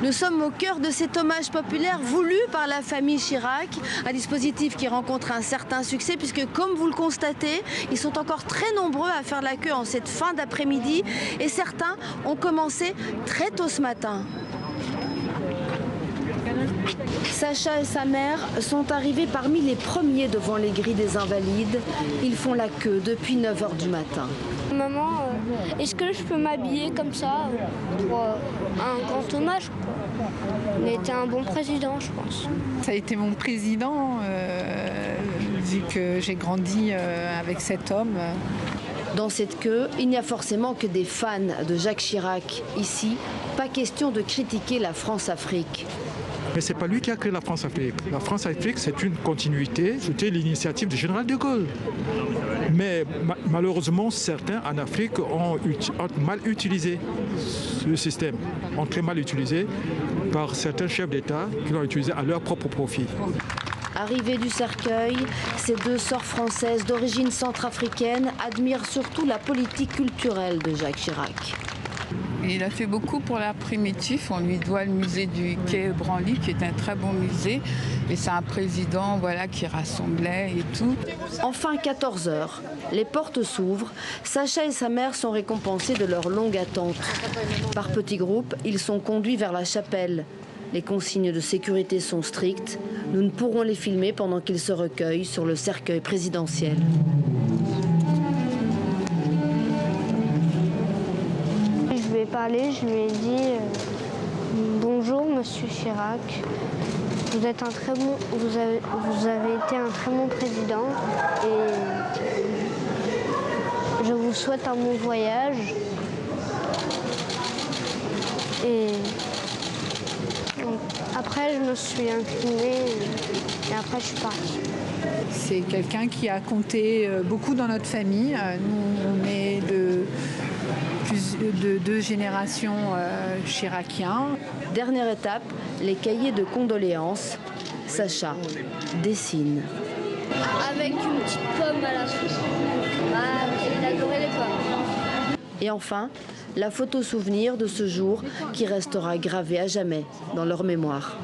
Nous sommes au cœur de cet hommage populaire voulu par la famille Chirac, un dispositif qui rencontre un certain succès puisque, comme vous le constatez, ils sont encore très nombreux à faire la queue en cette fin d'après-midi et certains ont commencé très tôt ce matin. Sacha et sa mère sont arrivés parmi les premiers devant les grilles des Invalides. Ils font la queue depuis 9 h du matin. Maman, est-ce que je peux m'habiller comme ça pour un grand hommage? Il a été un bon président, je pense. Ça a été mon président, vu que j'ai grandi avec cet homme. Dans cette queue, il n'y a forcément que des fans de Jacques Chirac. Ici, pas question de critiquer la France-Afrique. Mais ce n'est pas lui qui a créé la France-Afrique. La France-Afrique, c'est une continuité. C'était l'initiative du général de Gaulle. Mais malheureusement, certains en Afrique ont mal utilisé ce système. Ont très mal utilisé par certains chefs d'État qui l'ont utilisé à leur propre profit. Arrivés du cercueil, ces deux sœurs françaises d'origine centrafricaine admirent surtout la politique culturelle de Jacques Chirac. Il a fait beaucoup pour l'art primitif. On lui doit le musée du Quai Branly, qui est un très bon musée. Et c'est un président qui rassemblait et tout. Enfin, 14 h. Les portes s'ouvrent. Sacha et sa mère sont récompensés de leur longue attente. Par petits groupes, ils sont conduits vers la chapelle. Les consignes de sécurité sont strictes. Nous ne pourrons les filmer pendant qu'ils se recueillent sur le cercueil présidentiel. Je lui ai dit bonjour Monsieur Chirac, vous avez été un très bon président et je vous souhaite un bon voyage. Et donc, après je me suis inclinée et après je suis partie. C'est quelqu'un qui a compté beaucoup dans notre famille. Nous, on est de deux générations chiraciens. Dernière étape, les cahiers de condoléances. Sacha dessine. Avec une petite pomme à la fin. Il adorait les pommes. Et enfin, la photo souvenir de ce jour qui restera gravé à jamais dans leur mémoire.